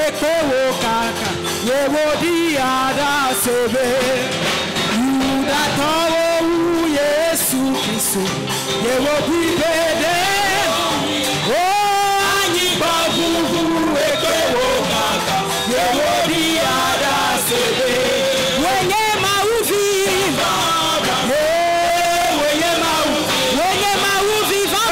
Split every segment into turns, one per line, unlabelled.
Ekowo kaka, yewodi ada sebe. Yuda towo Yesu Kristo, yewodi bede. Oh, anyi babu ekowo kaka, yewodi ada sebe. Wenye mauvi, wenye mauvi, va.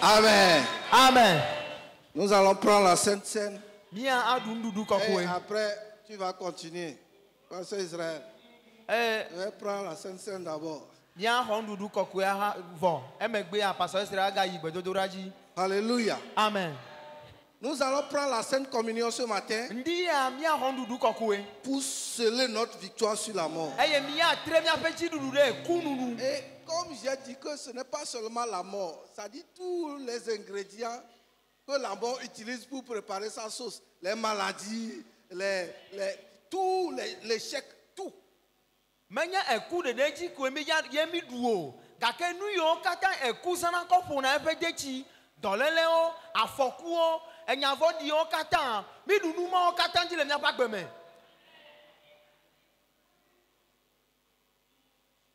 Amen.
Amen.
Nous allons prendre la Sainte Seine.
Et
après, tu vas continuer. Pasteur Israël. Je vais prendre la Sainte Seine d'abord. Alléluia.
Amen.
Nous allons prendre la Sainte Communion ce matin pour sceller notre victoire sur la mort. Et comme j'ai dit que ce n'est pas seulement la mort, ça dit tous les ingrédients que la mort utilise pour préparer sa sauce. Les maladies, tous les chèques, tout.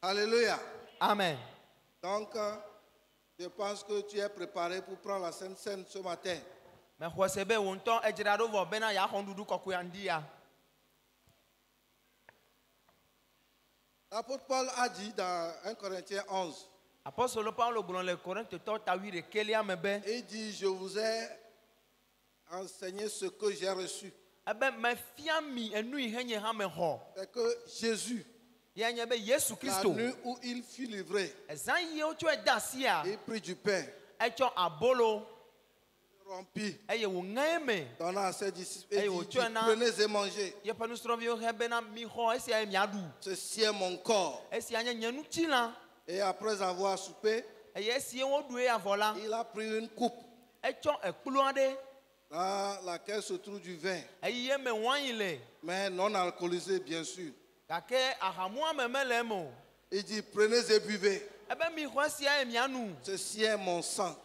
Alléluia.
Amen.
Donc, je pense que tu es préparé pour prendre la Sainte Seine ce matin. L'apôtre Paul a dit dans 1 Corinthiens 11, il dit, je vous ai enseigné ce que j'ai reçu. C'est que Jésus, la nuit où il fut livré, il prit du pain, rompit, donna à ses disciples et dit, prenez et mangez. Ceci est mon corps. Et après avoir soupé, il a pris une coupe dans laquelle se trouve du vin, mais non alcoolisé bien sûr. Il dit, prenez et buvez. Ceci est mon sang.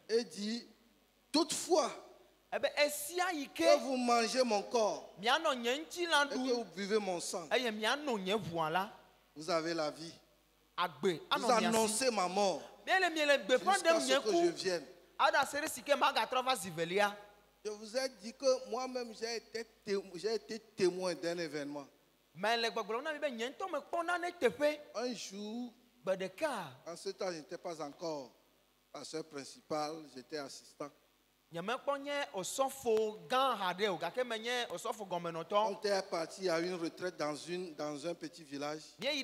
Il dit, toutefois, que vous mangez mon corps et que vous buvez mon sang, vous avez la vie. Vous annoncez ma mort jusqu'à ce que je vienne. Je vous ai dit que moi-même j'ai été témoin d'un événement. Un jour, en ce temps, je n'étais pas encore pasteur principal, j'étais assistant. On
était parti à une retraite dans un petit village. Et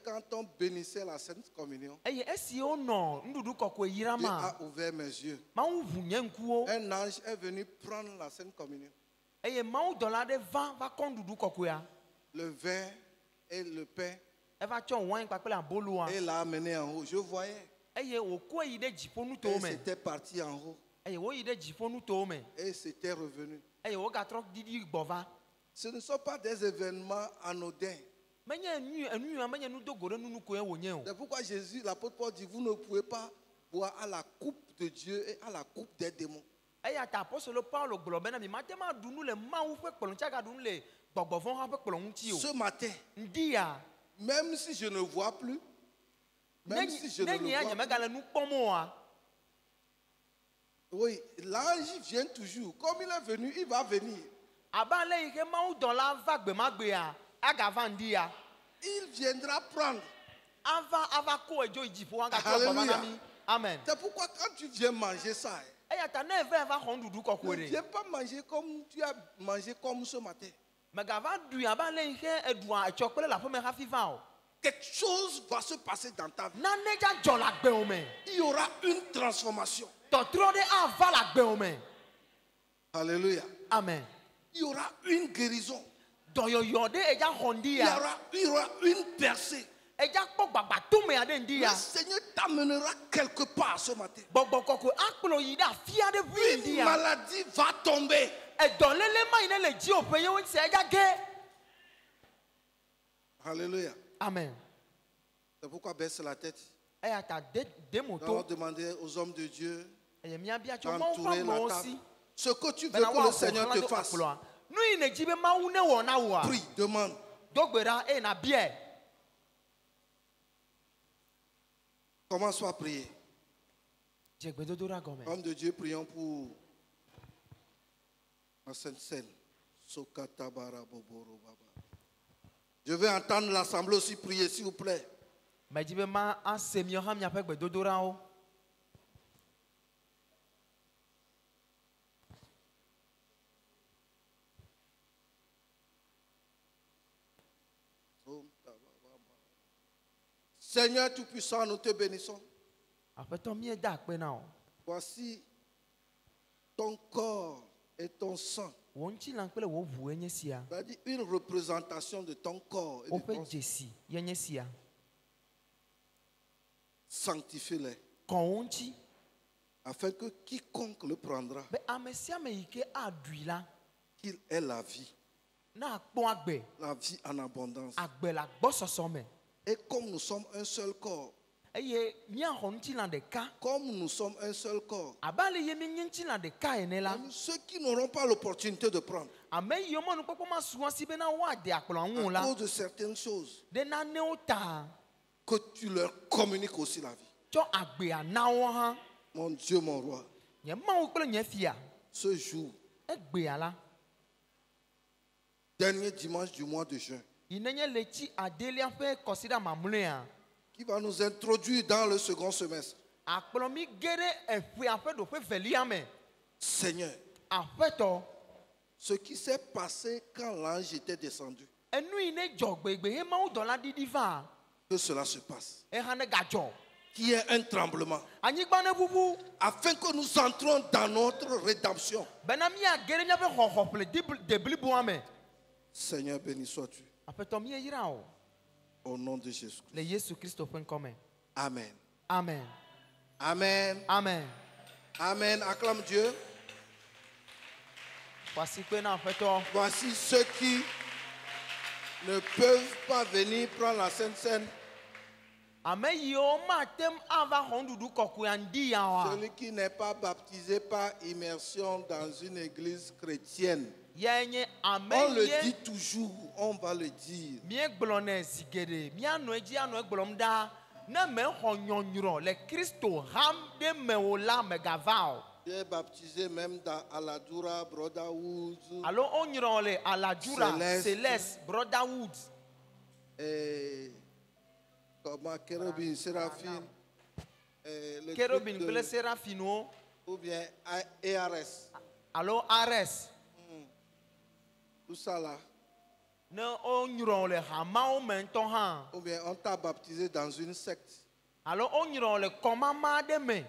quand on bénissait la Sainte Communion, Dieu a ouvert mes yeux. Un ange est venu prendre la Sainte Communion. Le vin et le pain. Et l'a amené en haut. Je voyais. Et c'était parti en haut. Et c'était revenu. Ce ne sont pas des événements anodins. C'est pourquoi Jésus, l'apôtre Paul dit, vous ne pouvez pas boire à la coupe de Dieu et à la coupe des démons. Ce matin, même si je ne vois plus, même si je ne le vois plus, oui, l'ange vient toujours. Comme il est venu, il va venir. Il viendra prendre. Alléluia. Amen. C'est pourquoi quand tu viens manger ça, ne viens pas manger comme tu as mangé comme ce matin. Quelque chose va se passer dans ta vie. Il y aura une transformation. Alléluia.
Amen.
Il y aura une guérison. Il y aura une percée. Le Seigneur t'amènera quelque part ce matin. Une maladie va tomber. Alléluia.
Amen.
C'est pourquoi baisse la tête. Nous allons demander aux hommes de Dieu d'entourer la table. Ce que tu veux que le Seigneur te fasse. Prie, demande. Commence à prier. Homme de Dieu, prions pour la Sainte Seine. Je veux entendre l'assemblée aussi prier, s'il vous plaît. Seigneur Tout-Puissant, nous te bénissons. Voici ton corps et ton sang. C'est-à-dire une représentation de ton corps et de ton sang. Sanctifie-les. Afin que quiconque le prendra, qu'il ait la vie. La vie en abondance. Et comme nous sommes un seul corps, comme nous sommes un seul corps, ceux qui n'auront pas l'opportunité de prendre, à cause de certaines choses, que tu leur communiques aussi la vie. Mon Dieu, mon roi, ce jour, dernier dimanche du mois de juin, qui va nous introduire dans le second semestre. Seigneur, ce qui s'est passé quand l'ange était descendu, que cela se passe. Qu'il y ait un tremblement, afin que nous entrons dans notre rédemption. Seigneur, béni sois-tu. Au nom de Jésus-Christ. Amen.
Amen.
Amen.
Amen.
Amen. Acclame Dieu. Voici ceux qui ne peuvent pas venir prendre la Sainte Seine. Celui qui n'est pas baptisé par immersion dans une église chrétienne. On le dit toujours, on va le dire. J'ai baptisé même dans Aladura, Brotherhood.
Alors on ira à Aladura, Céleste, Brotherhood.
Et comment Kérubin, Séraphine.
Kérubin, Séraphino.
Ou bien ARS.
Alors ARS.
Tout ça là.
Ou
bien on t'a baptisé dans une secte.
Alors on le commandement de main.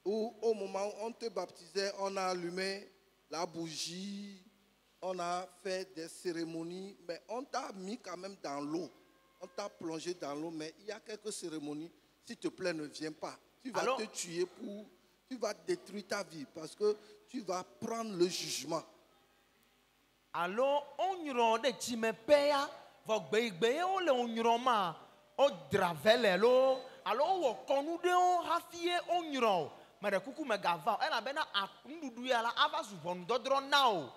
Ou au moment où on te baptisait, on a allumé la bougie, on a fait des cérémonies, mais on t'a mis quand même dans l'eau. On t'a plongé dans l'eau, mais il y a quelques cérémonies. S'il te plaît, ne viens pas. Tu vas te tuer tu vas détruire ta vie parce que tu vas prendre le jugement.
Alors, on y rend des timepéa, vos bébés, on le rend on dravelle l'eau. Alors, on connaît on raffié, on y rend. Mais le coucou me gava, elle a bien à nous douiller à la avance ou bon d'ordre now.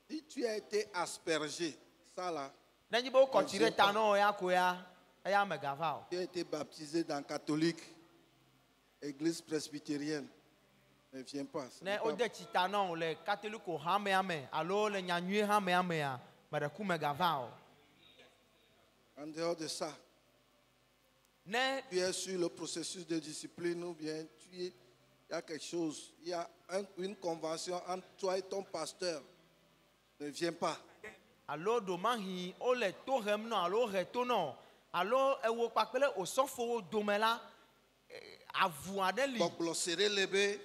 Si tu as été aspergé, ça là.
Tu as été baptisé dans catholique, église presbytérienne. Ne viens pas. En dehors de ça, tu es sur le processus de discipline ou bien il y a quelque chose, il y a une convention entre toi et ton pasteur. Ne viens pas. Alors domahi o le to hem no alo reto no alo ewo papele o sofo domela avu ade li
koklo sere lebe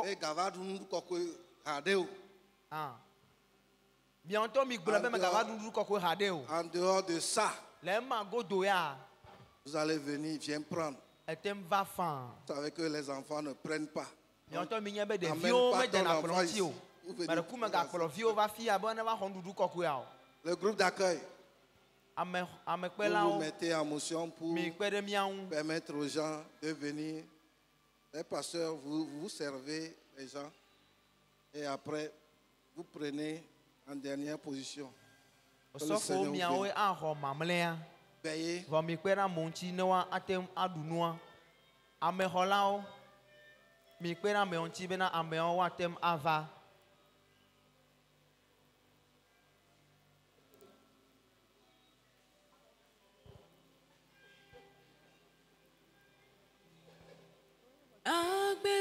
e gavadun kokko hadeo
ah bientôt mi gbola be me gavadun kokko hadeo.
En dehors de ça,
le ma godo ya
vous allez venir, viens prendre.
Etem va fan.
Vous savez que les enfants ne prennent pas.
Bientôt mi nyebe de vieux me de na plantio. Le
groupe d'accueil, vous mettez en motion pour permettre aux gens de venir. Les pasteurs, vous servez les gens et après, vous prenez en dernière position. Veillez.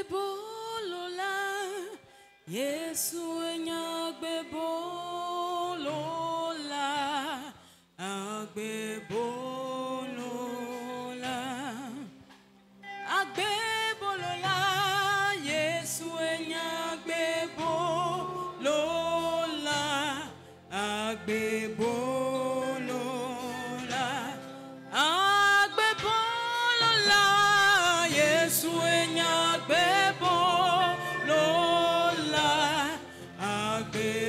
Agbebolola, Yesu agbebolola, agbebolola, agbebolola, Yesu agbebolola, agbebolola, agbebolola, Yesu agbebolola, agbebolola.